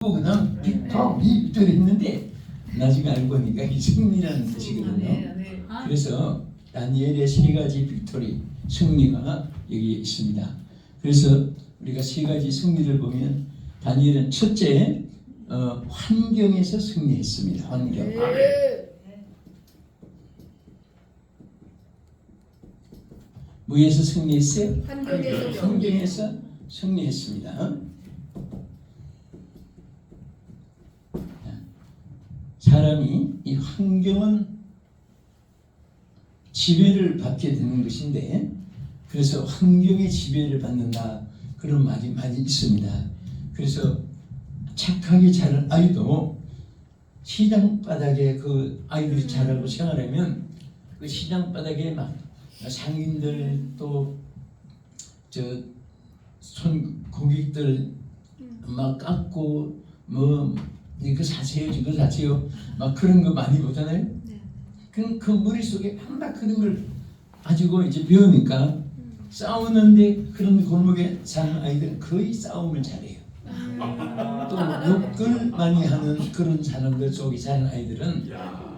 그냥 빅토리 했는데 나중에 알고 보니까 이 승리라는 뜻이거든요. 그래서 다니엘의 세 가지 빅토리 승리가 여기 있습니다. 그래서 우리가 세 가지 승리를 보면 다니엘은 첫째 환경에서 승리했습니다. 환경. 뭐에서 승리했어요? 환경에서 승리했습니다. 사람이 이 환경은 지배를 받게 되는 것인데, 그래서 환경의 지배를 받는다 그런 말이 많이 있습니다. 그래서 착하게 자란 아이도 시장 바닥에 그 아이들이 자라고 생활하면 그 시장 바닥에 막 상인들 또 손 고객들 막 깎고 뭐 이거 사세요 저거 사세요 막 그런 거 많이 보잖아요. 그 머릿속에 막 그런 걸 가지고 이제 배우니까 싸우는데, 그런 골목에 사는 아이들은 거의 싸움을 잘해요. 또 욕을 많이 하는 그런 사람들 속에 사는 아이들은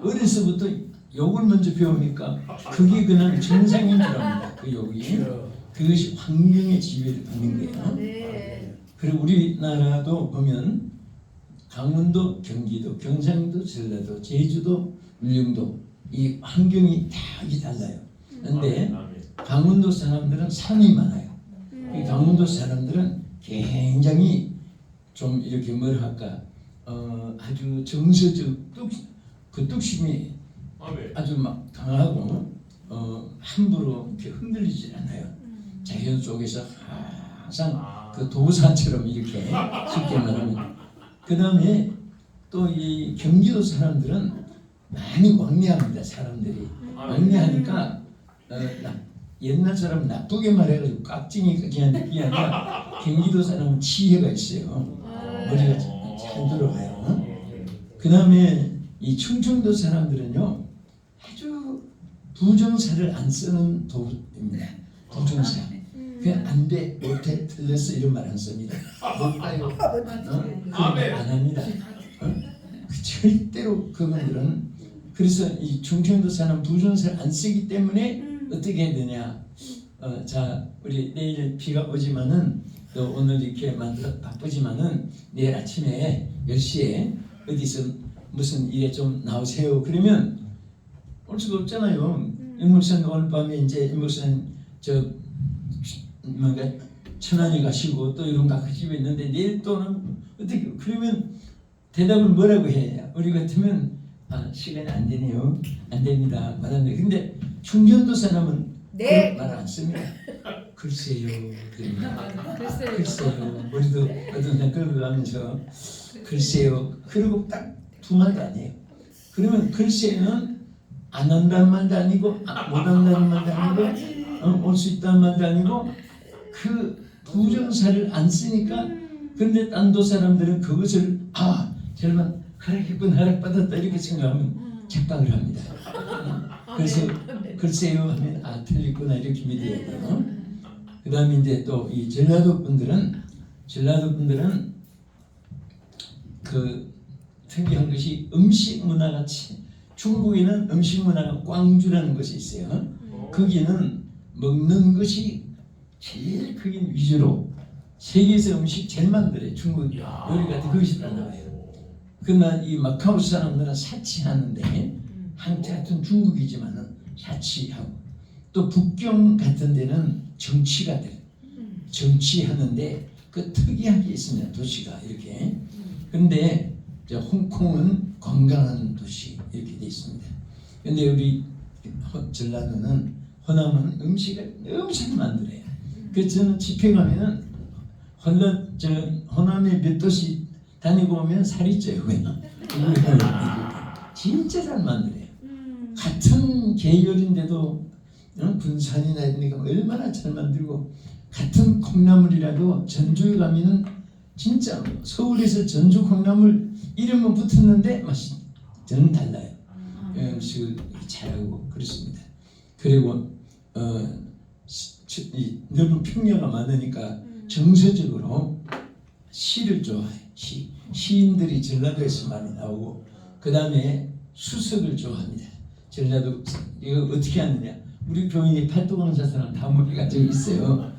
어려서부터 욕을 먼저 배우니까 그게 그냥 정상인 줄 압니다. 그 욕이. 그것이 환경의 지배를 받는 거예요. 그리고 우리나라도 보면 강원도, 경기도, 경상도, 전라도, 제주도, 울릉도 이 환경이 다 달라요. 그런데 강원도 사람들은 산이 많아요. 이 강원도 사람들은 굉장히 좀 이렇게 뭘 할까 아주 정서적 뚝심이 아주 막 강하고 함부로 이렇게 흔들리지 않아요. 자연 속에서 항상 그 도산처럼 이렇게 쉽게 말하면. 그 다음에 또 이 경기도 사람들은 많이 왕래합니다. 사람들이 왕래하니까 옛날 사람 나쁘게 말해가지고 깍쟁이가 그냥 그게 아니라 경기도 사람은 지혜가 있어요. 머리가 잘 돌아가요. 그 다음에 이 충청도 사람들은요 아주 부정사를 안 쓰는 도입니다. 부정사. 그냥 안 돼, 못해, 틀렸어 이런 말 안 씁니다. 뭘까요? 그런 말 안 합니다. 절대로 그분들은. 그래서 이 충청도 사람 부정사를 안 쓰기 때문에 어떻게 해야 되냐. 자, 우리 내일 비가 오지만은 또 오늘 이렇게 바쁘지만은 내일 아침에 10시에 어디서 무슨 일에 좀 나오세요. 그러면 올 수가 없잖아요. 임목사님 오늘 밤에 이제 임목사님 뭔가 천안에 가시고 또 이런 각 집에 있는데 내일 또는 어떻게, 그러면 대답을 뭐라고 해야? 우리 같으면 시간이 안 되네요. 안 됩니다. 말하는데, 근데 충청도 사람은 네. 말 안 씁니다. 글쎄요. 글쎄요. 우리도 어떤 날 끌고 가면서 글쎄요. 그리고 딱 두 말도 안 해요. 그러면 글쎄는 안 한다는 말도 아니고 못 한다는 말도 아니고 올 수 있다는 말도 아니고 그 부정사를 안 쓰니까. 그런데 딴도 사람들은 그것을 절만 허락했군 허락받았다 이렇게 생각하면 착각을 합니다. 그래서 글쎄요 하면 틀렸구나 이렇게 믿어야 돼요. 그 다음에 이제 또 이 전라도 분들은 그 특이한 것이 음식 문화가 중국에는 음식 문화가 광주라는 것이 있어요. 거기는 먹는 것이 제일 크긴 위주로 세계에서 음식 제일 만들어요. 중국 요리가 거기서 나와요. 그러나 이 마카오 사람들은 사치하는데 한때 같은 중국이지만은 사치하고, 또 북경 같은 데는 정치가 돼요. 정치하는데 그 특이하게 있습니다. 도시가 이렇게. 그런데 홍콩은 건강한 도시 이렇게 돼 있습니다. 그런데 우리 전라도는 호남은 음식을 너무 잘 만들어요. 그래서 저는 집회 가면은 호남의 몇 도시 다니고 오면 살이 쪄요. 그냥 진짜 잘 만들어요. 같은 계열인데도 군산이나 이러니까 얼마나 잘 만들고, 같은 콩나물이라도 전주에 가면은 진짜 서울에서 전주 콩나물 이름은 붙었는데 맛이 저는 달라요. 음식을 잘하고 그렇습니다. 그리고 이 넓은 평야가 많으니까 정서적으로 시를 좋아해요. 시인들이 전라도에서 많이 나오고 그 다음에 수석을 좋아합니다. 전라도 이거 어떻게 하느냐? 우리 교인이 팔도강사 사람 다 모여가지고 있어요.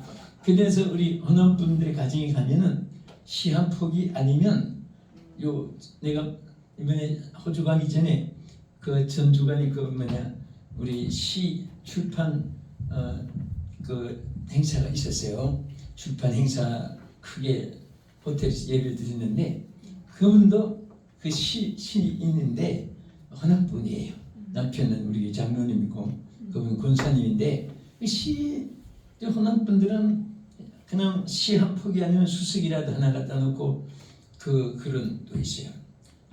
그래서 우리 어느 분들의 가정에 가면은 시 한 폭이 아니면 요 내가 이번에 호주 가기 전에 그 전주관이 그 뭐냐 우리 시 출판 그 행사가 있었어요. 출판 행사 크게 호텔에서 예배를 드렸는데 그분도 그 시이 있는데 헌한 분이에요. 남편은 우리 장로님이고 그분 권사님인데 그 시 헌한 분들은 그냥 시 한 폭이 아니면 수석이라도 하나 갖다 놓고 그런 또 있어요.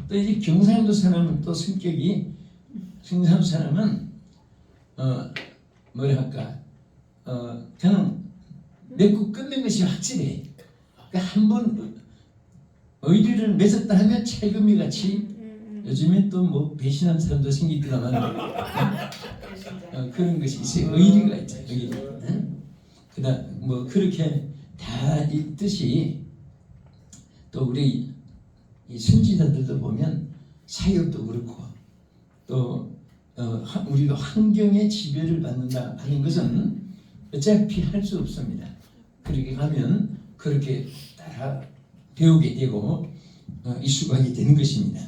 또 이제 경상도 사람은 또 성격이 경상도 사람은 뭐라 할까 그냥 맺고 끝낸 것이 확실해. 그러니까 한번 의리를 맺었다 하면 채금이 같이 요즘엔 또 뭐 배신한 사람도 생기더라만 그런 것이 있어요. 의리가 있죠. 의리. 그다음 뭐 그렇게 다 있듯이 또 우리 이 선지자들도 보면 사역도 그렇고 또 우리가 환경의 지배를 받는다 하는 것은 어차피 할 수 없습니다. 그렇게 가면 그렇게 따라 배우게 되고 이수가게 되는 것입니다.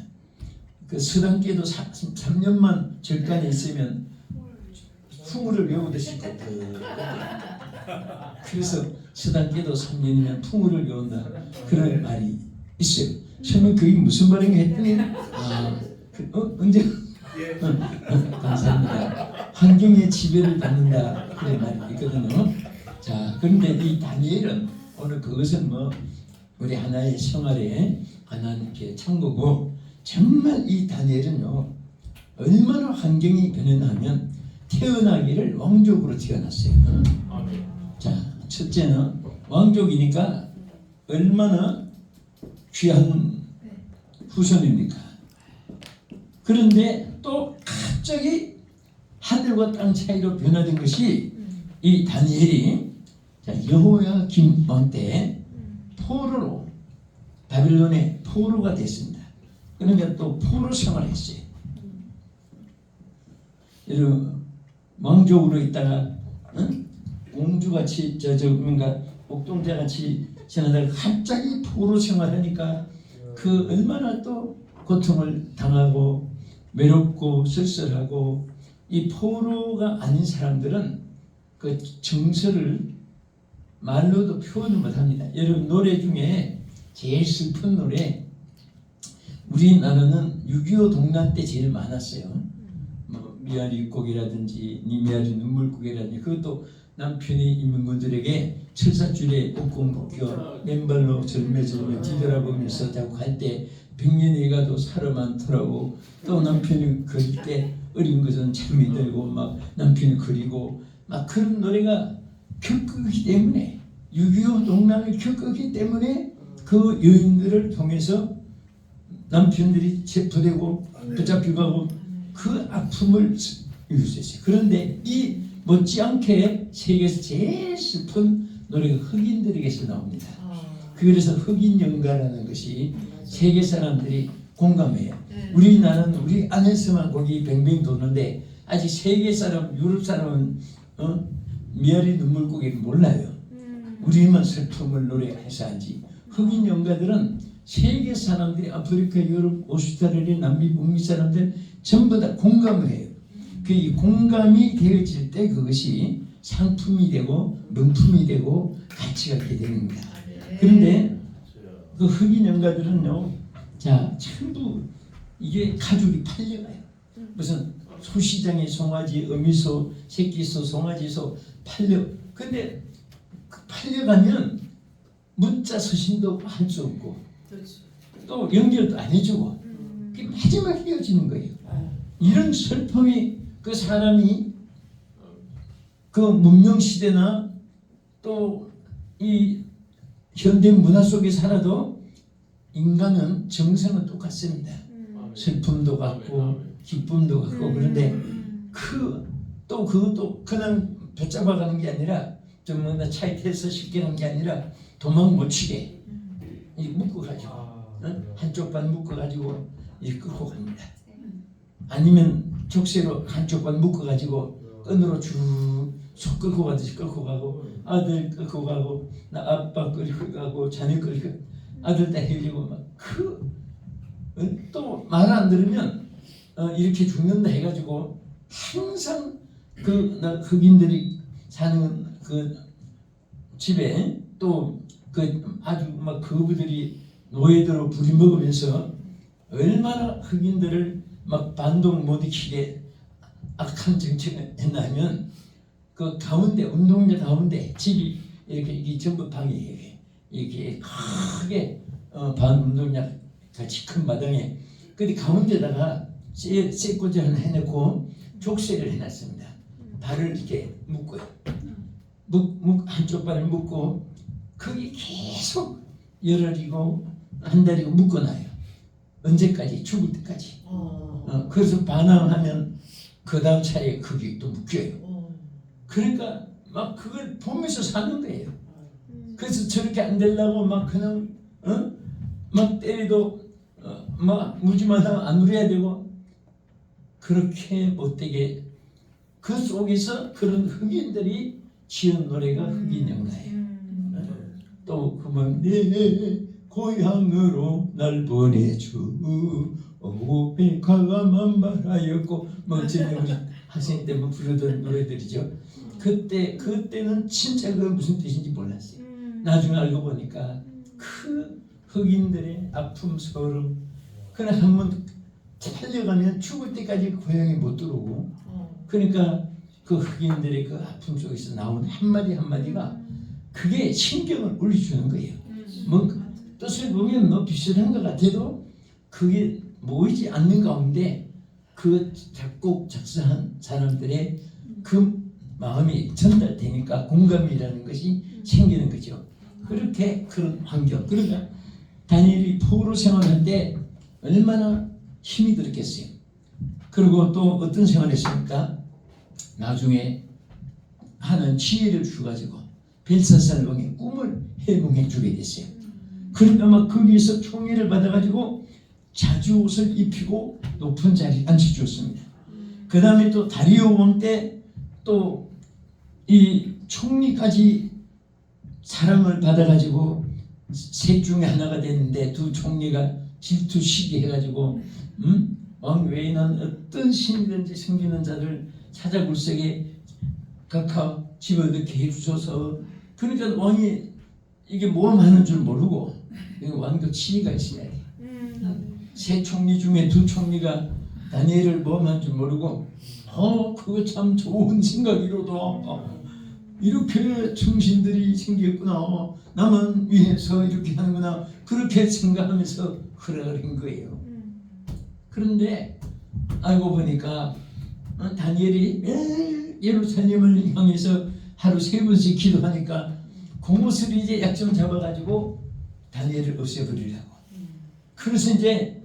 그 서당계도 3년만 절간에 있으면 풍우를 외우듯이 그래서 서당계도 3년이면 풍우를 외운다 그런 말이 있어요. 처음에 그게 무슨 말인가 했더니 언제 감사합니다. 환경의 지배를 받는다 그런 말이 있거든요. 자 그런데 이 다니엘은 오늘 그것은 뭐 우리 하나의 생활에 관한 이렇게 참고고 정말 이 다니엘은요 얼마나 환경이 변했냐면 태어나기를 왕족으로 태어났어요. 자 첫째는 왕족이니까 얼마나 귀한 후손입니까? 그런데 또 갑자기 하늘과 땅 차이로 변화된 것이 이 다니엘이 여호야김 왕 때 포로로 바빌론의 포로가 됐습니다. 그러니까 또 포로 생활을 했어요. 여러분 왕족으로 있다가 공주같이 뭔가 옥동자같이 지나다가 갑자기 포로 생활하니까 그 얼마나 또 고통을 당하고 외롭고 쓸쓸하고 이 포로가 아닌 사람들은 그 정서를 말로도 표현을 못합니다. 여러분 노래 중에 제일 슬픈 노래 우리나라는 6.25 동란 때 제일 많았어요. 뭐 미아리 곡이라든지 니미아리 눈물곡이라든지 그것도 남편이 인민군들에게 철사줄에 꽁꽁 묶여 맨발로 절매절매 뒤돌아보면서 자꾸 갈 때 백년이 가도 사람 많더라고. 또 남편이 그릴 때 어린 것은 잠이 들고 막 남편이 그리고 막 그런 노래가 겪었기 때문에 6.25 동란을 겪었기 때문에 그 여인들을 통해서 남편들이 체포되고 붙잡히고 가고 그 아픔을 이룰 수 있어요. 그런데 이 못지않게 세계에서 제일 슬픈 노래가 흑인들에게서 나옵니다. 그래서 흑인 연가라는 것이 세계 사람들이 공감해요. 우리나라는 우리 안에서만 거기 뱅뱅 도는데 아직 세계 사람, 유럽 사람은 미아리 눈물고기를 몰라요. 우리만 슬픔을 노래해서 하지. 흑인 연가들은 세계 사람들이 아프리카, 유럽, 오스트레일리아, 남미, 북미 사람들 전부 다 공감을 해요. 그 공감이 되어질 때 그것이 상품이 되고 명품이 되고 가치가 있게 됩니다. 그런데 그 흑인 연가들은요, 자 전부 이게 가죽이 팔려가요. 무슨 소시장에 송아지, 어미소, 새끼소, 송아지소 팔려. 근데 그 팔려가면 문자 서신도 할 수 없고 또 연결도 안 해주고 그게 마지막 헤어지는 거예요. 이런 슬픔이 그 사람이 그 문명 시대나 또 이 현대 문화 속에 살아도 인간은 정서는 똑같습니다. 슬픔도 같고 기쁨도 같고 그런데 그것도 그냥 붙잡아가는 게 아니라 좀 뭔가 차에 태워서 쉽게 하는 게 아니라 도망 못 치게 이 묶어가지고 한쪽 반 묶어가지고 이렇게 끌고 갑니다. 아니면 족쇄로 한쪽 반 묶어가지고 끈으로 쭉 끌고 가듯이 끌고 가고 아들 끌고 가고 나 아빠 끌고 가고 자녀 끌고 아들 딸 흘리고 또 말 안 들으면 이렇게 죽는다 해가지고 항상 그 흑인들이 사는 그 집에 또 그 아주 막 그부들이 노예대로 부리먹으면서 얼마나 흑인들을 막 반동 못 일으키게 악한 정책을 했냐면 그 가운데 운동장 가운데 집이 이렇게 이게 전부 방이 이렇게 크게 반운동장 같이 큰 마당에 근데 가운데다가 쇠꼬지를 해놓고 족쇄를 해놨습니다. 발을 이렇게 묶고요. 한쪽 발을 묶고 그게 계속 열흘이고 한 달이고 묶어놔요. 언제까지? 죽을 때까지. 그래서 반항하면 그 다음 차례에 그게 또 묶여요. 그러니까 막 그걸 보면서 사는 거예요. 그래서 저렇게 안 되려고 막 그냥 막 때려도 막 무지마다 안 누려야 되고 그렇게 못되게 그 속에서 그런 흑인들이 지은 노래가 흑인 영가예요. 또 그만 내 고향으로 날 보내줘 오백화가만 바라였고 뭐 어쩌면 우리 학생 때 뭐 부르던 노래들이죠. 그때는 진짜 그 무슨 뜻인지 몰랐어요. 나중에 알고 보니까 그 흑인들의 아픔 서름 그냥 한번 살려가면 죽을 때까지 고향에 못 들어오고 그러니까 그 흑인들의 그 아픔 속에서 나온 한마디 한마디가 그게 신경을 울려주는 거예요. 뭐 뜻을 보면 뭐 비슷한 것 같아도 그게 모이지 않는 가운데 그 작곡 작사한 사람들의 그 마음이 전달되니까 공감이라는 것이 생기는 거죠. 그렇게 그런 환경 그러니까 다니엘이 포로 생활할 때 얼마나 힘이 들었겠어요. 그리고 또 어떤 생활을 했습니까? 나중에 하는 지혜를 주가지고 벨사살 왕의 꿈을 해몽해 주게 됐어요. 그러니까 막 거기에서 총애를 받아가지고 자주옷을 입히고 높은 자리에 앉혀주었습니다. 그 다음에 또 다리오 왕 때 또 이 총리까지 사랑을 받아가지고 셋 중에 하나가 됐는데 두 총리가 질투시기 해가지고 왕 외에는 어떤 신이든지 섬기는 자를 찾아굴석에 각하 집어넣게 해주셔서 그러니까 왕이 이게 모험하는 줄 모르고 왕도 치의가 있어야 돼. 세 총리 중에 두 총리가 다니엘을 모험한 줄 모르고 그거 참 좋은 생각이로도 이렇게 충신들이 생겼구나 나만 위해서 이렇게 하는구나 그렇게 생각하면서 허락을 한 거예요. 그런데 알고 보니까 다니엘이 매일 예루살렘을 향해서 하루 3번씩 기도하니까 그것을 이제 약점 잡아가지고 다니엘을 없애버리려고. 그래서 이제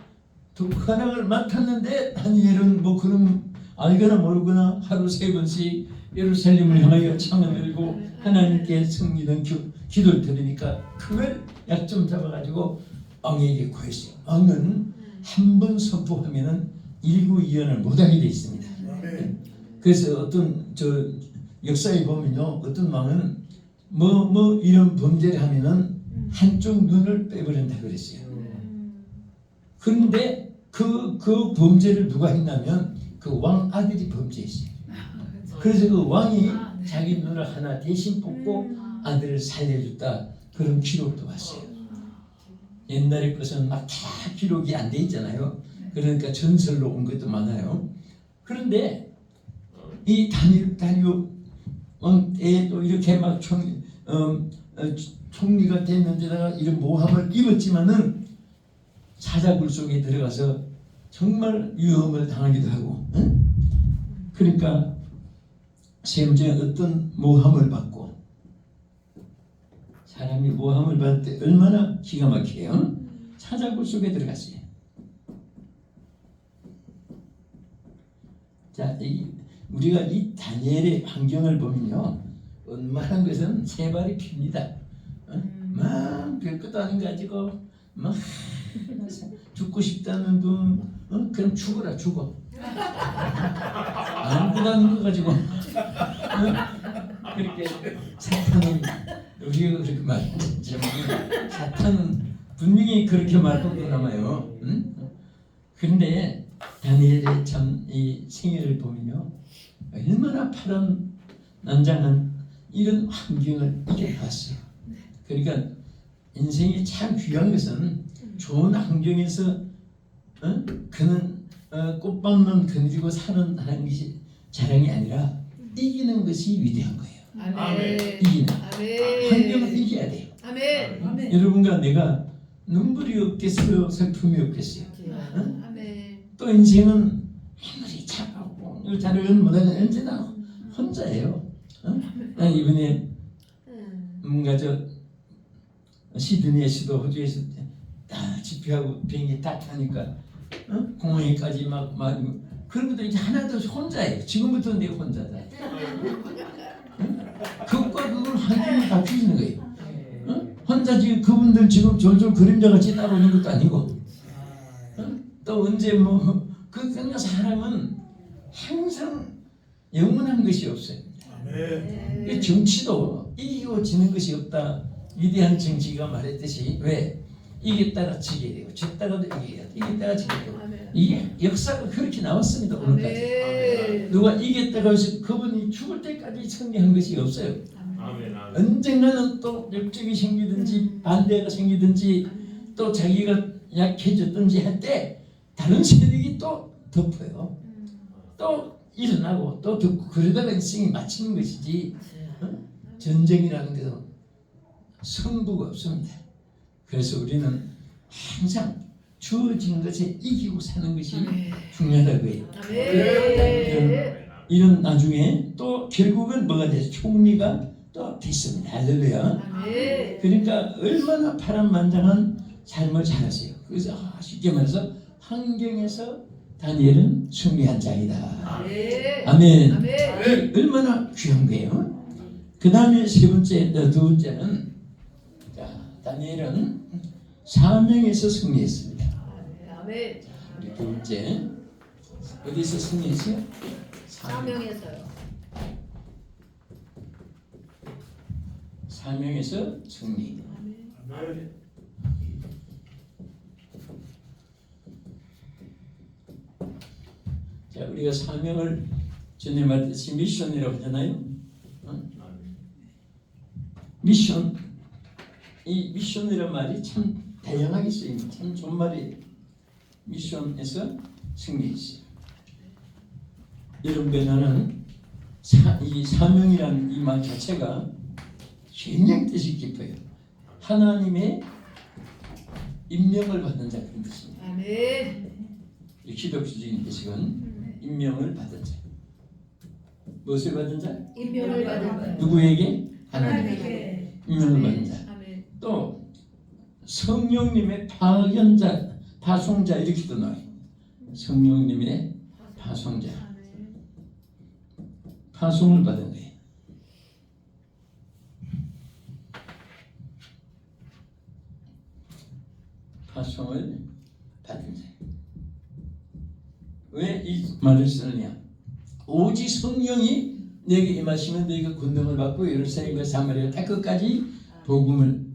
허락을 맡았는데 다니엘은 뭐 그런 알거나 모르거나 하루 3번씩 예루살렘을 향하여 창을 들고 하나님께 성기는 기도를 드리니까 그걸 약점 잡아가지고 왕에게 구했어요. 왕은 한 번 선포하면은 일구이연을 못하게 돼 있습니다. 그래서 어떤 역사에 보면요, 어떤 왕은 뭐 이런 범죄를 하면은 한쪽 눈을 빼버린다 그랬어요. 그런데 그 범죄를 누가 했냐면 그 왕 아들이 범죄했어요. 그래서 그 왕이 자기 눈을 하나 대신 뽑고 아들을 살려줬다 그런 기록도 봤어요. 옛날의 것은 막 다 기록이 안 돼 있잖아요. 그러니까 전설로 온 것도 많아요. 그런데 이 다니오 왕 때 또 이렇게 막 총리가 됐는데다가 이런 모함을 입었지만은 사자굴 속에 들어가서 정말 위험을 당하기도 하고, 그러니까 세무제 어떤 모함을 받고 사람이 모함을 받을 때 얼마나 기가 막혀요. 사자굴 속에 들어갔어요. 자, 우리가 이 다니엘의 환경을 보면요, 원만한 것은 세 발이 핍니다. 막 별것도 아닌 거 가지고 막 죽고 싶다는 둥 그럼 죽어라 죽어. 아무것도 아닌 거 가지고 그렇게 사탄은 우리가 그렇게 말하지만 사탄은 분명히 그렇게 말하고 남아요. 응? 그런데 다니엘의 참 이 생애를 보면요, 얼마나 파란난장한 이런 환경을 이겨봤어요. 그러니까 인생이 참 귀한 것은 좋은 환경에서 그는 꽃밭만 거느리고 사는 것이 자랑이 아니라 이기는 것이 위대한 거예요. 아멘. 이기는 아멘. 환경을 이겨야 돼요. 아멘. 아멘. 여러분과 내가 눈물이 없겠어요, 슬픔이 없겠어요. 아멘. 또 인생은 아무리 잘하고 잘하는 못하는 언제나 혼자예요. 난 이번에 뭔가 저 시드니에서도 호주에서 다 집회하고 비행기 다 타니까 공항에까지 막 그런 것들이 하나도 혼자예요. 지금부터 내가 혼자다. 그것과 그걸 환경이 바뀌는 거예요. 혼자 지금 그분들 지금 졸졸 그림자같이 따라오는 것도 아니고 또 언제 그러니까 사람은 항상 영원한 것이 없어요. 정치도 이기고 지는 것이 없다. 위대한 정치가 말했듯이 왜 이겼다가 지게 되고 졌다가도 이겨야 돼. 이겼다가 지게 되고 이게 역사가 그렇게 나왔습니다. 오늘까지 누가 이겼다가 해서 그분이 죽을 때까지 승리한 것이 없어요. 언젠가는 또 역적이 생기든지 반대가 생기든지 또 자기가 약해졌든지 할 때 다른 세력이 또 덮어요. 또 일어나고 또 덮고 그러다가 인생이 마치는 것이지 전쟁이라는 것은 승부가 없습니다. 그래서 우리는 항상 주어진 것에 이기고 사는 것이 중요하다고 해요. 이런 나중에 또 결국은 뭐가 돼서 총리가 또 됐습니다. 할렐루야. 그러니까 얼마나 파란만장한 삶을 살았어요. 그래서 쉽게 말해서 환경에서 다니엘은 승리한 자이다. 아멘. 얼마나 귀한 거예요. 그 다음에 두 번째는 다니엘은 사명에서 승리했습니다. 우리 두 번째 어디서 승리했어요? 사명에서요. 사명에서 승리. 자, 우리가 사명을 전에 말했듯이 미션이라고 하잖아요. 미션. 이 미션이라는 말이 참 다양하게 쓰입니다. 참 좋은 말이에요. 미션에서 승리했어요. 여러분께 나는 이 사명이라는 이 말 자체가 굉장히 뜻이 깊어요. 하나님의 임명을 받는 자 그런 뜻입니다. 기독교적인 뜻은 임명을 받은 자. 무엇을 받은 자? 임명을 받은 자. 누구에게? 하나님에게 임명을 받은 자. 또 성령님의 파견자, 파송자 이렇게도 나와요. 성령님의 파송자, 파송을 받은 거예요. 파송을 받은 자. 왜 이 말을 쓰느냐? 오직 성령이 내게 임하시면 너희가 권능을 받고 예루살렘과 사마리아 다 끝까지 복음을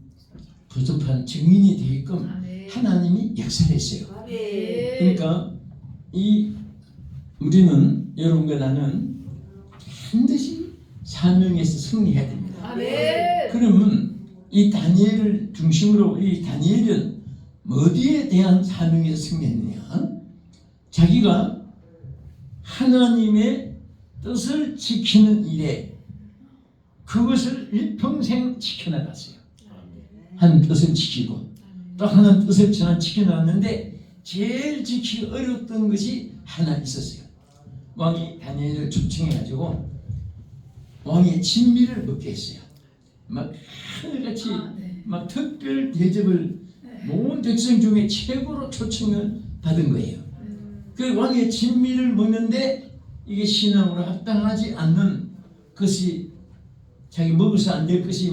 부접한 증인이 되게끔 하나님이 역사를 했어요. 그러니까 우리는 여러분과 나는 반드시 사명에서 승리해야 됩니다. 그러면 이 다니엘을 중심으로 이 다니엘은 어디에 대한 사명에서 승리했느냐? 자기가 하나님의 뜻을 지키는 일에 그것을 일평생 지켜나갔어요. 한 뜻을 지키고 또 하나는 뜻을 전한 지켜나갔는데 제일 지키기 어려웠던 것이 하나 있었어요. 왕이 다니엘을 초청해가지고 왕의 진미를 먹게 했어요. 막 하늘같이 막 특별 대접을 모든 백성 중에 최고로 초청을 받은 거예요. 그 왕의 진미를 먹는데 이게 신앙으로 합당하지 않는 것이 자기 먹어서 안 될 것이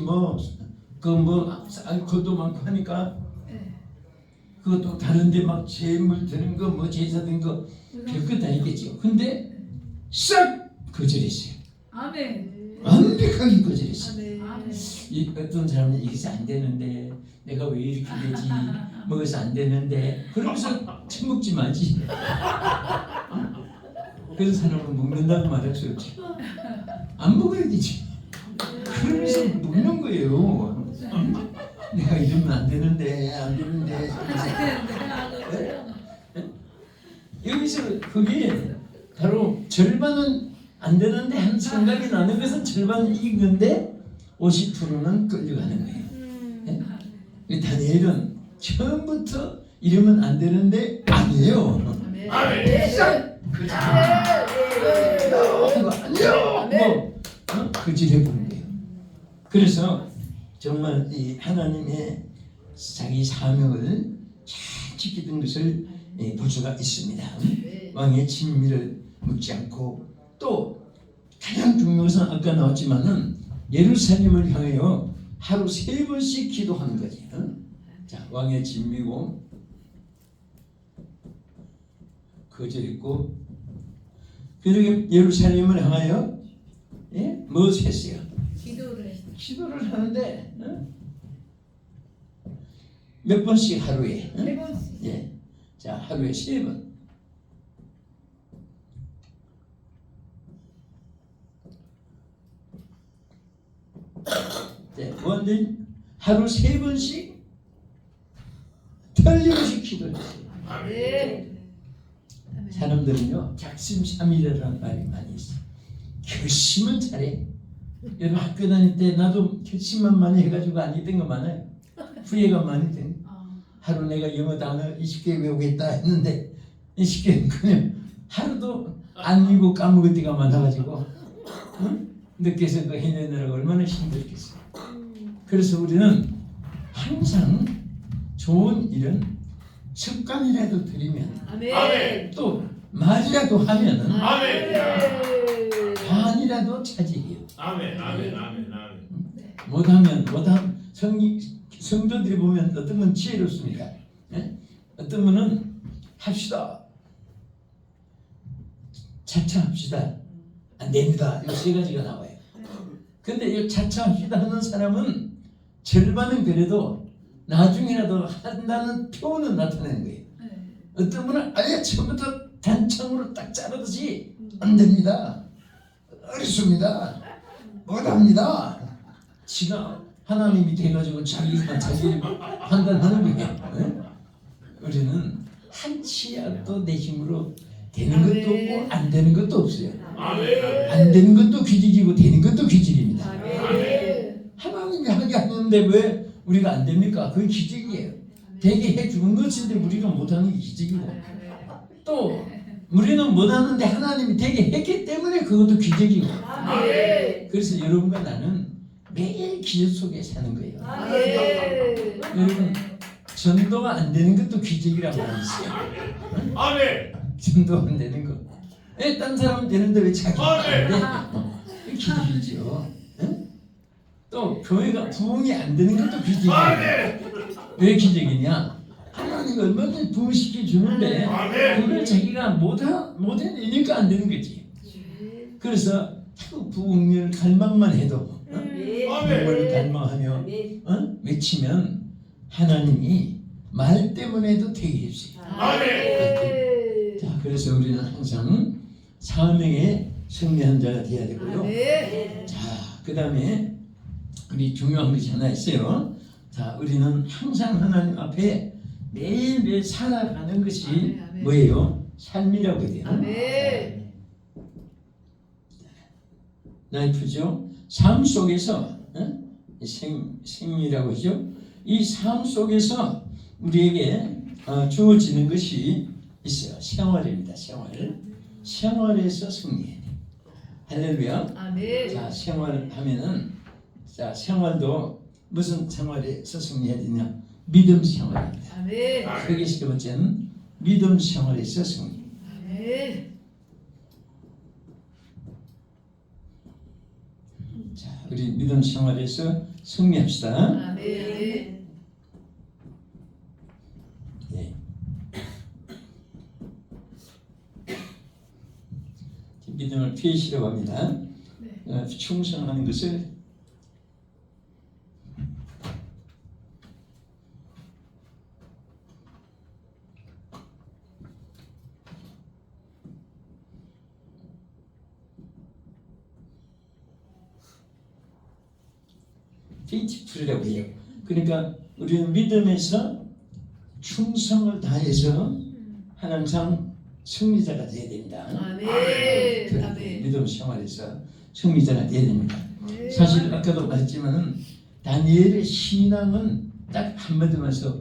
그뭐 알코올도 많고 하니까 그것도 다른데 막 재물 드는 거 뭐 제사 드는 거 별거 다 있겠죠. 근데 싹 거절했어요. 아멘. 완벽하게 거절했어요. 아멘. 이 어떤 사람은 이게 안 되는데 내가 왜 이렇게 되지? 먹어서 안 되는데 그러면서 처먹지 마지. 그런 사람은 먹는다고 말할 수 없지. 안 먹어야 되지. 그러면서 먹는 거예요. 내가 이러면 안 되는데 안 되는데. 여기서 그게 바로 절반은 안 되는데 한 생각이 나는 것은 절반은 이기는데 50%는 끌려가는 거예요. 네? 다니엘은 처음부터 이러면 안 되는데 아니에요. 아니요. 거절해 버린 거예요. 그래서 정말 이 하나님의 자기 사명을 잘 지키던 것을 볼 수가 있습니다. 왕의 진미를 묻지 않고 또 가장 중요한 것은 아까 나왔지만은 예루살렘을 향하여 하루 3번씩 기도하는 거지. 자, 왕의 진미고 거절했고 그리고 예루살렘을 향하여 무엇을 했어요? 기도를 하는데 몇 번씩 하루에? 3번씩. 예. 자, 하루에 3번. 네, 원들 하루 3번씩 틀림없이 기도했어요. 네. 사람들은요 작심삼일이라는 말이 많이 있어요. 결심은 잘해. 여러분 학교 다닐 때 나도 결심만 많이 해가지고 안 했던 거 많아요. 후회가 많이 돼. 하루 내가 영어 단어 20개 외우겠다 했는데 20개는 그냥 하루도 안 읽고 까먹을 때가 많아가지고 늦게서 그 해내느라고 얼마나 힘들겠어요. 그래서 우리는 항상 좋은 일은 습관이라도 들이면 아멘. 또 말이라도 하면은 아멘. 반이라도 차지해요. 아멘. 못하면 성도들이 보면 어떤 분 지혜롭습니다. 예? 어떤 분은 합시다. 차차합시다. 안 됩니다. 이 3가지가 나와요. 근데 이 차차합시다 하는 사람은 절반은 그래도 나중에라도 한다는 표현은 나타내는 거예요. 어떤 분은 아예 처음부터 단창으로 딱 자르듯이 안 됩니다. 어렵습니다. 못합니다. 지가 하나님이 돼가지고 자기가 자기를 판단하는 거예요. 네? 우리는 한치야도 내 힘으로 되는 것도 없고 안 되는 것도 없어요. 안 되는 것도 귀직이고 되는 것도 귀직입니다. 하나님이 하게 하는데 왜 우리가 안 됩니까? 그건 기적이에요. 되게 해주는 것인데 우리가 못하는 게 기적이고 또 우리는 못하는데 하나님이 되게 했기 때문에 그것도 기적이고 그래서 여러분과 나는 매일 기적 속에 사는 거예요. 여러분 전도가 안 되는 것도 기적이라고 말했어요. 전도 안 되는 거. 왜 딴 사람은 되는데 왜 자기가 안 돼? 기적이죠. 또 교회가 부흥이 안 되는 것도 기적이에요. 왜 기적이냐? 하나님이 얼마든지 부흥시켜 주는데 그걸 자기가 못 해내니까 안 되는 거지. 그래서 자꾸 부흥을 갈망만 해도 부흥을 갈망하며 외치면 하나님이 말 때문에도 되게 해주세요. 자, 그래서 우리는 항상 사명에 승리한 자가 되어야 되고요. 자, 그 다음에 우리 중요한 것이 하나 있어요. 자, 우리는 항상 하나님 앞에 매일매일 살아가는 것이 뭐예요? 삶이라고 해요. 라이프죠. 삶 속에서 생이라고 하죠. 이 삶 속에서 우리에게 주어지는 것이 있어요. 생활입니다. 생활에서 승리해야 돼. 할렐루야. 자, 생활하면은 자, 생활도 무슨 생활에서 승리해야 되냐? 믿음 생활입니다. 그게 세 번째는 믿음 생활에서 승리. 자, 우리 믿음 생활에서 승리합시다. 아멘. 네. 믿음을 피해시라고 합니다. 충성하는 것을 페이티풀이라고 해요. 그러니까 우리는 믿음에서 충성을 다해서 항상 승리자가 되어야 됩니다. 아멘. 아멘. 믿음 생활에서 승리자가 되어야 됩니다. 네. 사실 아까도 말했지만 다니엘의 신앙은 딱 한마디면서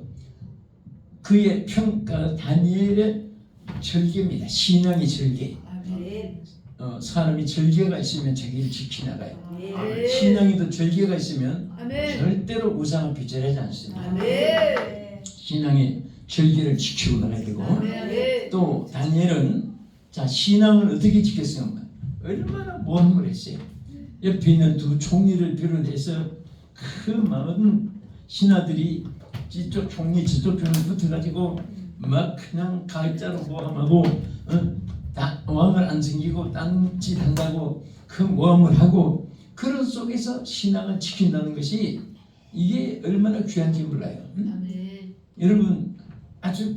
그의 평가 다니엘의 절개입니다. 신앙의 절개. 아멘. 사람이 절개가 있으면 자기를 지켜나가요. 아멘. 신앙에도 절개가 있으면 아멘. 절대로 우상을 비절하지 않습니다. 아멘. 신앙의 절개를 지키고 나가야 되고 아멘. 또 다니엘은 자 신앙을 어떻게 지켰어요? 얼마나 모험을 했어요. 옆에 있는 두 총리를 비롯해서 그 많은 신하들이 이쪽 총리 저쪽 총리 붙어가지고 막 그냥 가짜로 모함하고 왕을 안 챙기고 딴짓 한다고 그 모함을 하고 그런 속에서 신앙을 지킨다는 것이 이게 얼마나 귀한지 몰라요. 아멘. 여러분 아주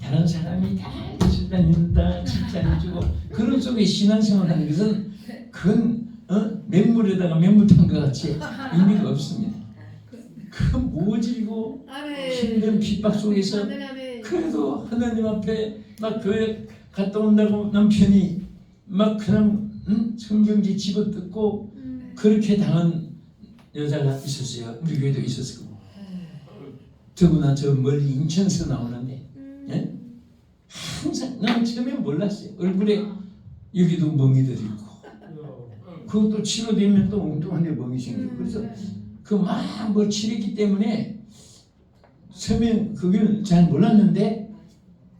다른 사람이 다 예술다닌다 칭찬해주고 그런 속에 신앙생활하는 것은 그건 맹물에다가 맹물 탄 것 같이 의미가 없습니다. 그 모질고 아멘. 힘든 핍박 속에서 아멘. 아멘. 그래도 하나님 앞에 막 교회 갔다 온다고 남편이 막 그냥 성경지 집어뜯고 그렇게 당한 여자가 있었어요. 우리 교회도 있었을 거고. 더구나 저 멀리 인천에서 나오는데 예? 항상 난 처음에 몰랐어요. 얼굴에 여기도 멍이들 있고 그것도 치료되면 또 엉뚱한 데 멍이 생기고 그래서 그 막 뭐 치료했기 때문에 처음에 그걸 잘 몰랐는데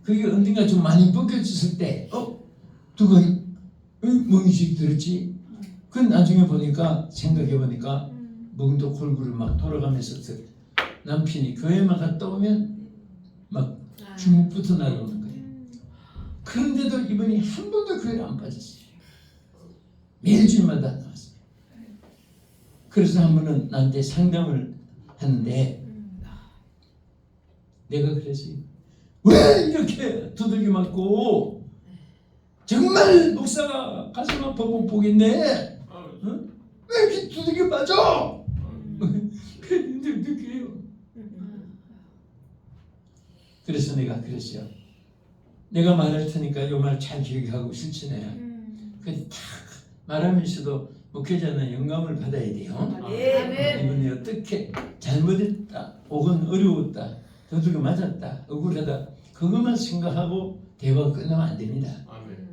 그게 언젠가 좀 많이 벗겨졌을 때 누가 멍이씩 들었지? 그 나중에 보니까 생각해 보니까 멍도 골고루 막 돌아가면서 남편이 교회만 갔다 오면 막 주먹부터 날아오는 거예요. 그런데도 이분이 한 번도 교회를 안 빠졌어요. 매일 주일마다 나왔어요. 그래서 한 번은 나한테 상담을 하는데 내가 그랬어요. 왜 이렇게 두들겨 맞고 정말 목사가 가슴 아파 못 보겠네. 왜 이렇게 두들겨 맞아? 그랬는데 그래요. 그래서 내가 그랬어요. 내가 말할 테니까 이 말 잘 기억하고 실천해라. 그 딱 말하면서도 목회자는 영감을 받아야 돼요. 아멘. 이분이 어떻게 잘못했다, 혹은 어려웠다, 두들겨 맞았다, 억울하다 그것만 생각하고 대화가 끝나면 안 됩니다.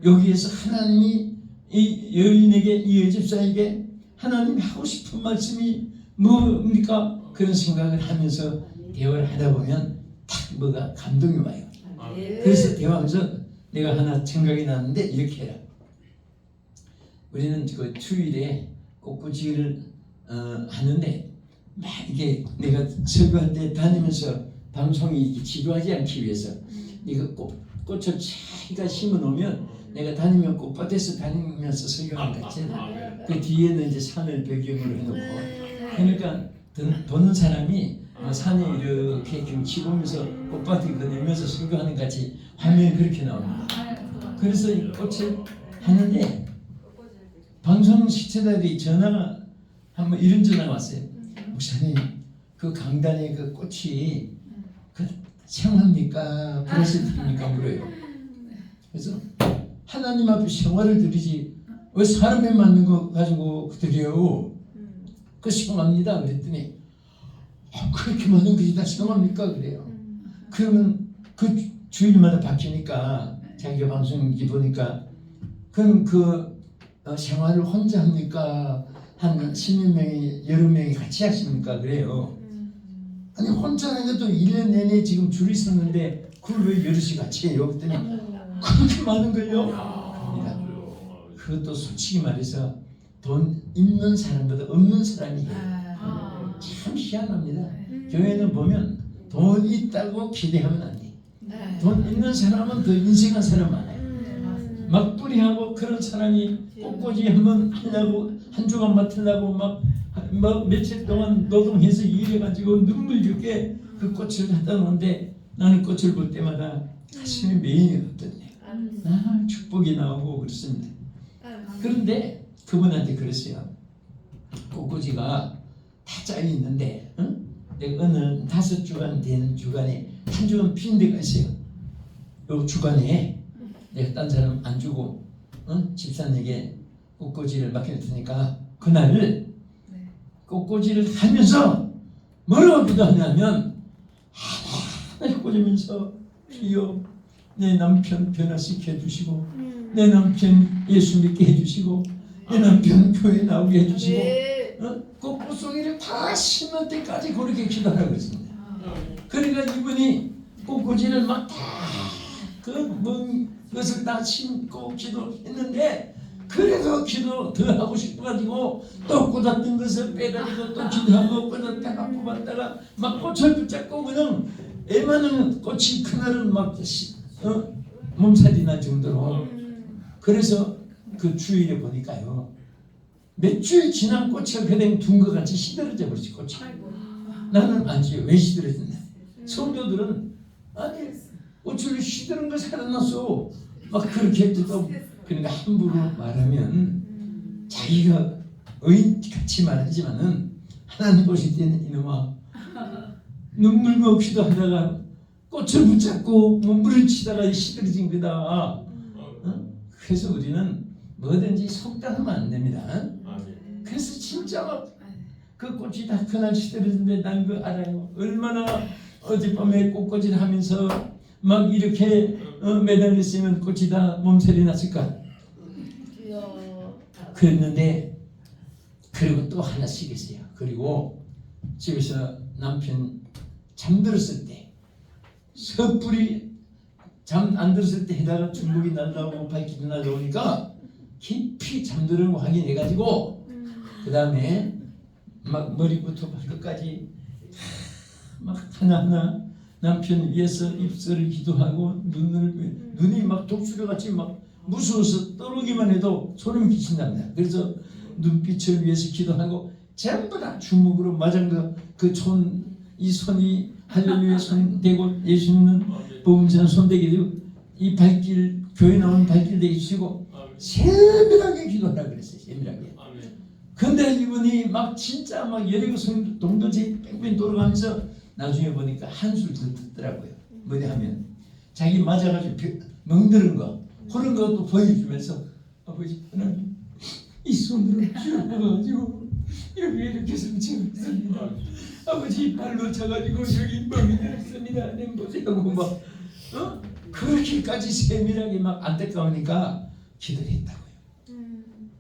여기에서 하나님이 이 여인에게 이 여집사에게 하나님이 하고 싶은 말씀이 뭡니까? 그런 생각을 하면서 대화를 하다 보면 딱 뭐가 감동이 와요. 그래서 대화하면서 내가 하나 생각이 나는데 이렇게 해라. 우리는 그 주일에 꽃꽂이를 하는데 막 이게 내가 설교할 때 다니면서 방송이 이렇게 지루하지 않기 위해서 네가 꽃을 자기가 심어 놓으면 내가 다니면 꽃밭에서 다니면서 설교하는 거 있잖아. 그 뒤에는 이제 산을 배경으로 해놓고 그러니까 보는 사람이 산에 이렇게 경치 보면서 꽃밭을 거닐면서 설교하는 같이 화면이 그렇게 나옵니다. 그래서 이 꽃을 하는데 방송 시청자들이 전화가 한번 이런 전화가 왔어요. 목사님 그 강단에 그 꽃이 그 생화입니까? 브라질입니까? 물어요. 그래서 하나님 앞에 생화를 드리지 왜 사람에 맞는 거 가지고 드려요? 그 생화입니다. 그랬더니 그렇게 많은 것이 다 생화입니까? 그래요. 그러면 그 주일마다 바뀌니까 자기가 방송기 보니까 그럼 그 생활을 혼자 합니까? 한 10몇 명이 여러 명이 같이 하십니까? 그래요. 아니 혼자 하는 것도 1년 내내 지금 줄이 섰는데 그걸 왜 여럿이 같이 해요? 그랬더니 그렇게 많은 걸요? 그럽니다. 그것도 솔직히 말해서 돈 있는 사람보다 없는 사람이 해요. 참 희한합니다. 교회는 보면 돈 있다고 기대하면 안 돼. 돈 있는 사람은 더 인색한 사람 많아요. 막 뿌리하고 그런 사람이 꽃꽂이 한번 하려고 한 주간 맡으려고 막 며칠 동안 노동해서 일해가지고 눈물겹게 그 꽃을 갖다 놓는데 나는 꽃을 볼 때마다 가슴이 메인이 없던데 축복이 나오고 그렇습니다. 그런데 그분한테 그랬어요. 꽃꽂이가 다 짜여 있는데 내가 어느 5주간 되는 주간에 한 주간 빈 데가 있어요. 요 주간에 내가 딴 사람 안 주고 집사님에게 꽃꽂이를 맡겨놨으니까 그날 꽃꽂이를 하면서 뭐라고 기도하냐면 하나를 꽂으면서 주여 내 남편 변화시켜 해주시고 내 남편 예수 믿게 해주시고 내 남편 교회 나오게 해주시고 꽃송이를 다 심을 때까지 그렇게 기도하라고 했습니다. 그러니까 이분이 꽃꽂이를 막 다 그 먼 것을 다 심고 기도했는데 그래도 기도 더 하고 싶어가지고 또 꽂았던 것을 빼가지고 또 기도하고 꽂았다가 뽑았다가 막 꽃을 붙잡고 그냥 애만은 꽃이 그날은 막 몸살이 날 정도로 그래서 그 주일에 보니까요 몇 주일 지난 꽃이 그냥 둔 것 같이 시들어져 버렸지 꽃이. 나는 아니지 왜 시들어졌냐. 성도들은 아니 어쩔 시들은 거 살아났어 막 그렇게 또 그러니까 함부로 말하면 자기가 의인같이 말하지만은 하나님 보실 때는 이놈아 눈물 없이도 하다가 꽃을 붙잡고 몸부림치다가 시들어진 거다. 그래서 우리는 뭐든지 속단하면 안 됩니다. 그래서 진짜 막 그 꽃이 다 그날 시들어진데 난 그 알아요. 얼마나 어젯밤에 꽃꽂이를 하면서 막 이렇게 매달렸으면 꽃이 다 몸살이 났을까. 그랬는데 그리고 또 하나씩 있어요. 그리고 집에서 남편 잠들었을 때 섣불리 잠 안 들었을 때 해다가 중국이 날라오고 발길이 날라오니까 깊이 잠드는 거 확인해가지고 그 다음에 막 머리부터 발끝까지 막 하나하나 남편 위해서 입술을 기도하고 눈이 막 독수리같이 막 무서워서 떠오르기만 해도 소름 끼친답니다. 그래서 눈빛을 위해서 기도하고 전부 다 주먹으로 맞은 이 손이 할렐루야 손 대고 예수 믿는 복음전 손 대게 되고 이 발길 교회 나오는 발길 대게 주시고 세밀하게 기도하라 그랬어요. 세밀하게. 근데 이분이 막 진짜 막 여리고 손 동도지 뺑뺑 돌아가면서 나중에 보니까 한술 더 듣더라고요. 뭐냐 하면 자기 맞아가지고 멍드는 거 그런 것도 보여주면서 아버지 하나님 이 손으로 쥐어가지고 여기 이렇게 상처가 있습니다. 아버지 발로 차가지고 여기 멍이 들었습니다. 냄보세요 막 그렇게까지 세밀하게 막 안타까우니까 기도를 했다고요.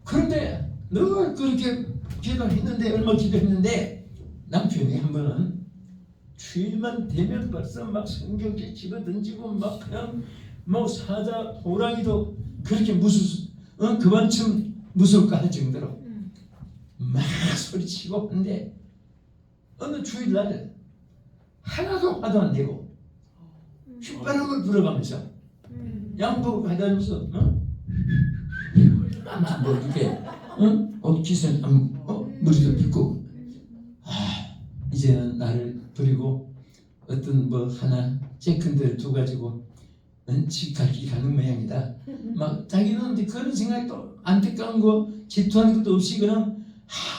그런데 늘 그렇게 기도했는데 얼마 기도했는데 남편이 한 번은 주일만 되면 벌써 막 성경책 집어던지고 막 그냥 뭐 사자 호랑이도 그렇게 그만큼 무섭까 할 정도로 막 소리치고 근데 어느 주일날 하나도 화도 안 내고 휘바람을 불어가면서 양복을 가다니면서 뭐 이렇게 옷깃을 머리도 빗고 이제는 나를 버리고 어떤 뭐 하나 세컨드를 두 가지고 집 갈 길 가는 모양이다. 막 자기는 그런 생각도 안타까운 거 질투하는 것도 없이 그냥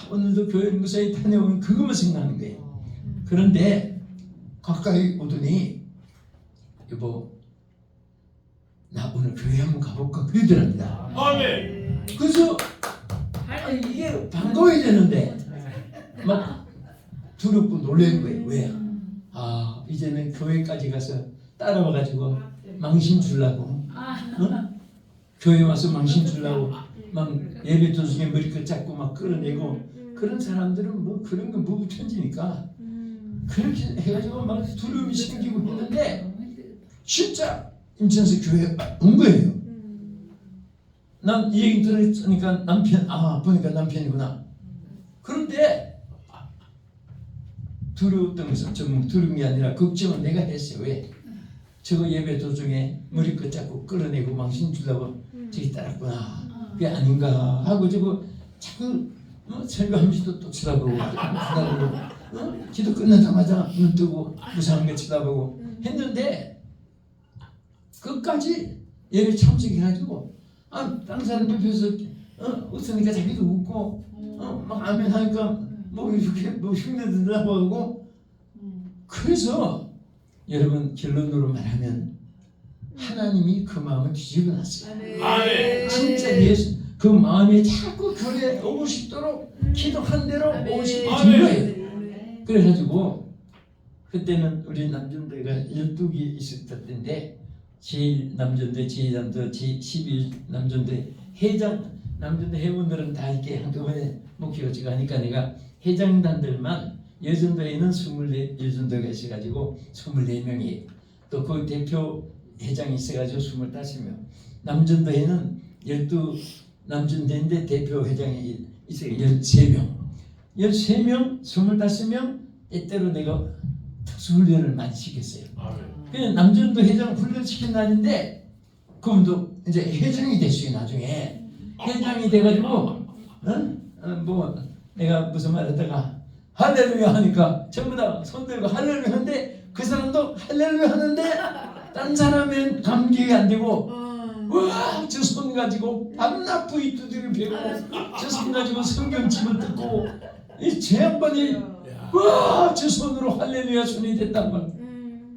오늘도 교회 무사히 다녀오면 그것만 생각하는 거예요. 그런데 가까이 오더니 여보 나 오늘 교회 한번 가볼까 그러더랍니다. 아멘. 그래서 이게 반가워야 되는데 막 두렵고 놀란 거예요. 왜? 이제는 교회까지 가서 따라와가지고 망신 주려고 교회 와서 망신 주려고 막 예배 도중에 머리끝 잡고 막 끌어내고 그런 사람들은 뭐 그런 건 무부천지니까 그렇게 해가지고 막 두려움이 생기고 했는데 진짜 인천에서 교회에 온 거예요. 난 이 얘기 들으니까 남편 보니까 남편이구나. 그런데 두려웠던 것은 좀 두려운 게 아니라 걱정은 내가 했어요. 왜? 저거 예배 도중에 머리끝 잡고 끌어내고 망신 주려고 저기 따랐구나. 그게 아닌가 하고 저거 자꾸 설교하면서도 또 쳐다보고 기도 끝나자마자 눈 뜨고 무상한 게 쳐다보고 했는데 끝까지 예배 참석해가지고 다른 사람 옆에서 웃으니까 자기도 웃고 막 아멘 하니까 뭐 이렇게 뭐 흉내낸다고 하고 그래서 여러분 결론으로 말하면 하나님이 그 마음을 뒤집어 놨어요. 아멘. 진짜 예수 그 마음에 자꾸 교회 오고 싶도록 기도한 대로 오고 싶어진 거예요. 그래가지고 그때는 우리 남전대가 12개 있었을 텐데 제1남전대, 제2남전대, 제12남전대 회장 남전대 회원들은 다 이렇게 한꺼번에 목회가 하니까 내가 회장단들만 여전도에는 24 여전도가 있어가지고 24명이에요. 또 그 대표 회장이 있어가지고 25명. 남전도에는 12남전대인데 대표 회장이 있어요. 13명. 13명, 25명 때때로 내가 특수훈련을 많이 시켰어요. 그냥 남전도 회장 훈련시킨 날인데 그분도 이제 회장이 됐어요. 나중에 회장이 돼가지고 뭐 내가 무슨 말 하다가 할렐루야 하니까 전부 다 손들고 할렐루야 하는데 그 사람도 할렐루야 하는데 딴 사람은 감격이 안 되고 와 저 손 가지고 밤낮 부이 두드려 배우고 저 손 가지고 성경 집어 뜯고 이 양반이 와 저 손으로 할렐루야 손이 됐단 말.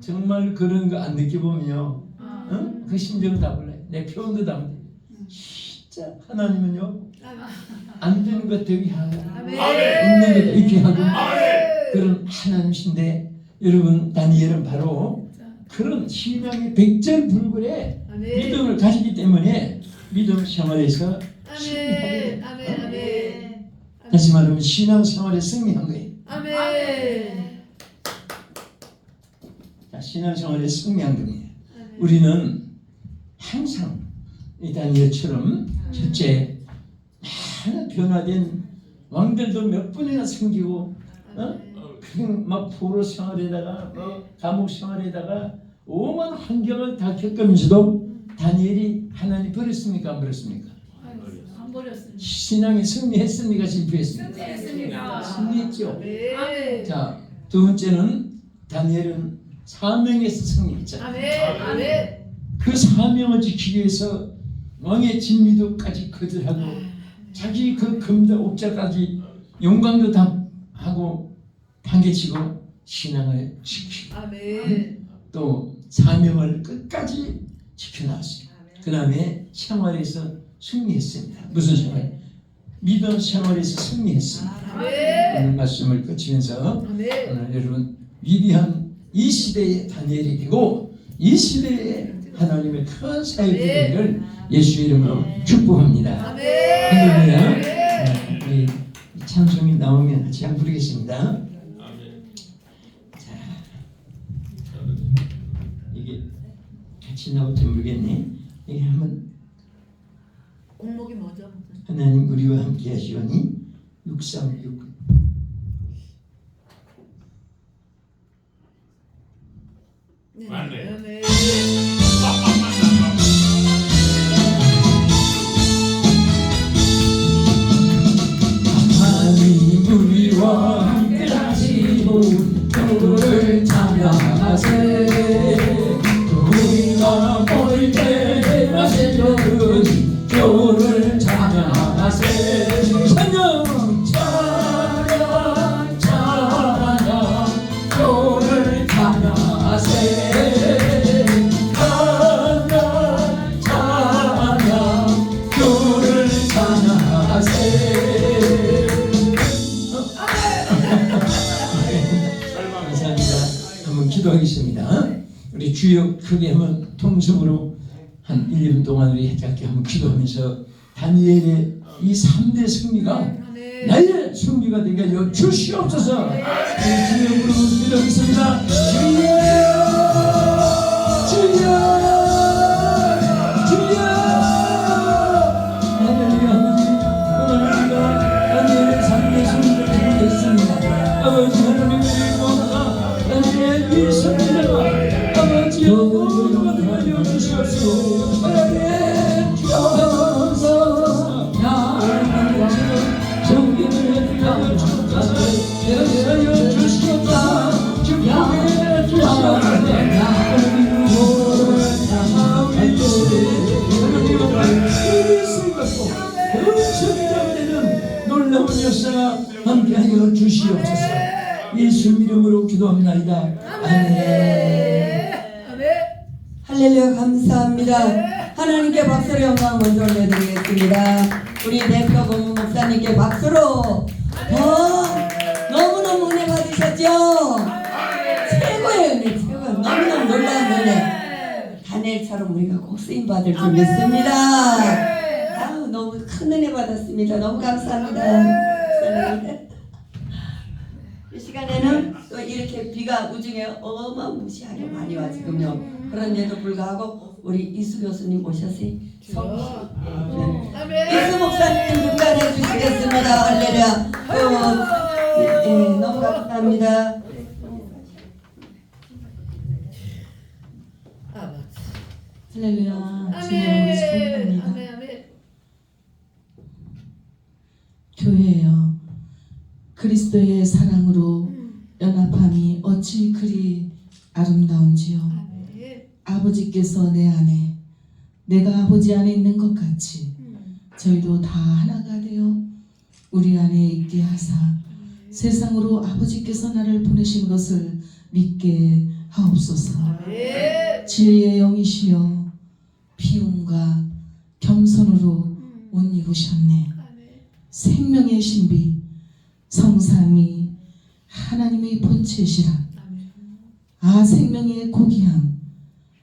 정말 그런 거 안 느껴보면요 그 심정을 다 몰라요. 내 표현도 다 몰라요. 진짜 하나님은요 안 되는 것 되게 하고 없는 것 있게 하고 그런 하나님이신데 여러분 다니엘은 바로 그런 신앙의 백전불굴의 믿음을 가지기 때문에 믿음 생활에서 승리하게 돼요. 다시 말하면 신앙 생활에 승리한 거예요. 자, 신앙 생활에 승리한 겁니다. 우리는 항상 이 다니엘처럼 첫째 많은 변화된 왕들도 몇 번이나 생기고 그냥 막 포로 생활에다가 감옥 생활에다가 오만 환경을 다 겪으면서도 다니엘이 하나님 버렸습니까? 안 버렸습니까? 안 버렸습니다. 신앙에 승리했습니까? 실패했습니까? 승리했죠. 자, 두 번째는 다니엘은 사명에서 승리했잖아요. 그 사명을 지키기 위해서 왕의 진미도까지 거절하고 자기 그 금도 옥자까지 영광도 다 하고 판개치고 신앙을 지키고 또 사명을 끝까지 지켜나왔어요. 그 다음에 생활에서 승리했습니다. 무슨 생활? 믿음 생활에서 승리했습니다. 오늘 말씀을 끝이면서 오늘 여러분 위대한 이 시대의 다니엘이 되고 이 시대의 하나님의 큰 사역이 되기를 예수 이름으로 축복합니다. 할렐루야. 우리 찬송이 나오면 같이 한번 부르겠습니다. 자, 이게 같이 나올지 모르겠네. 이게 한번 공목이 뭐죠? 하나님 우리와 함께 하시오니 636 네. 하나님 우리와 함께 하시고 주를 찬양하세 우리가 볼 때 마시는 주를 찬양하세 찬양 찬양 찬양 주를 찬양하세 찬양 찬양 주를 찬양하세 기도하겠습니다. 우리 주여 크게 한번 통성으로 한 1년 동안 우리 짧게 한번 기도하면서 다니엘의 이 3대 승리가 나의 승리가 되게 하여 주시옵소서. 주여 부르는 기도하겠습니다. 주여 주여 주여 하나님 오늘 우리가 다니엘의 3대 승리를 기도했습니다. 아버지 하나님 주시옵소서. 예수 이름으로 기도합나이다. 아멘. 할렐루야. 감사합니다. 하나님께 박수로 영광 먼저 올려드리겠습니다. 우리 대표 고문 목사님께 박수로 너무너무 은혜 받으셨죠? 최고의 은혜, 최고. 너무너무 놀라운 은혜. 다니엘처럼 우리가 꼭 쓰임 받을 줄 믿습니다. 아우, 너무 큰 은혜 받았습니다. 너무 감사합니다. 이 시간에는 또 이렇게 비가 우중에 어마무시하게 많이 와 지금요. 그런데도 불구하고 우리 이수 교수님 오셨어요. 이수 목사님 등단해 주시겠습니다. 할렐루야. 너무 감사합니다. 할렐루야. 주님을 축복합니다. 교회여, 그리스도의 사랑으로 연합함이 어찌 그리 아름다운지요. 아버지께서 내 안에, 내가 아버지 안에 있는 것 같이 저희도 다 하나가 되어 우리 안에 있게 하사 세상으로 아버지께서 나를 보내신 것을 믿게 하옵소서. 진리의 영이시여, 비움과 겸손으로 옷 입으셨네. 생명의 신비, 성삼위 하나님의 본체시라. 생명의 고귀함,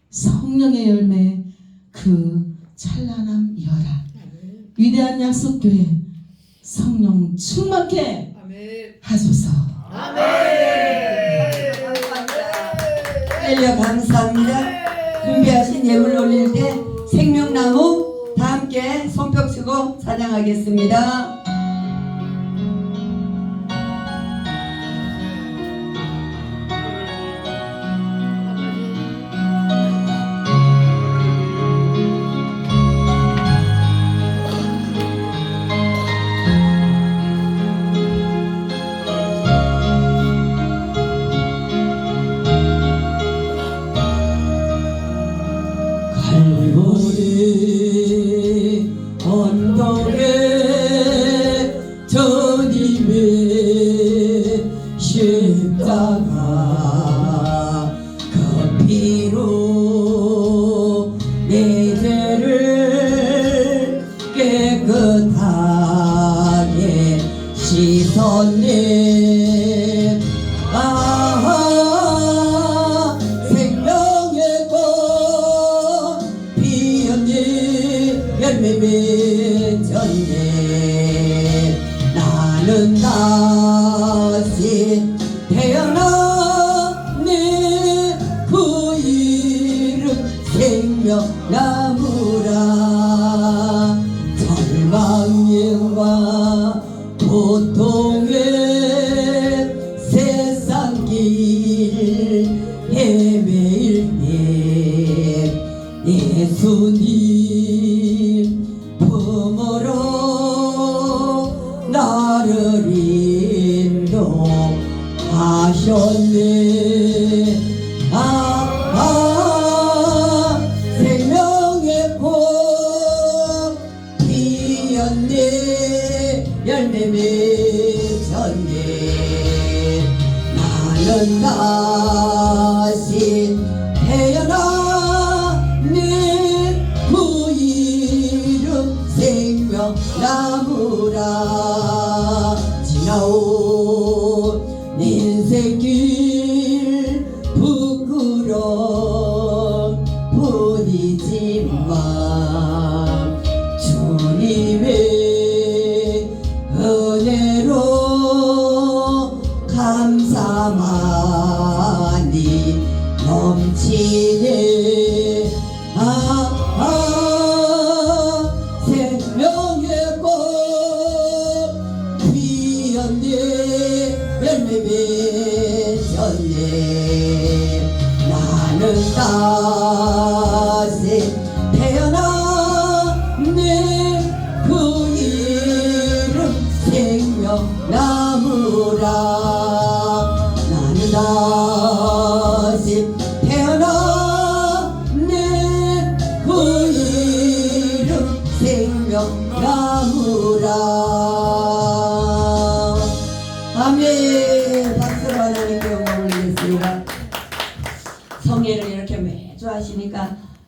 성령의 열매, 그 찬란함이여라. 위대한 약속교회 성령 충만케 하소서. 할렐루야. 감사합니다. 준비하신 예물 올릴 때 생명나무 다 함께 손뼉 치고 찬양하겠습니다. 갈보리 언덕에 주님의 십자가 그 피로 내 죄를 깨끗하게 씻었네. 생명의 꽃 피었네. 열매 맺었네. 나는 다시 태어났네. 그 이름 생명나무라. 절망과 고통의 세상 길 헤매일 때 예수님 품으로 나를 인도하셨네. 생명의 꽃 피었네. 열매 맺었네. 나는 다시 태어났네. 그 이름 생명나무라. 지나온 인생길 아멘. 박수로 하나님께 영광을 드리겠습니다. 성회를 이렇게 매주 하시니까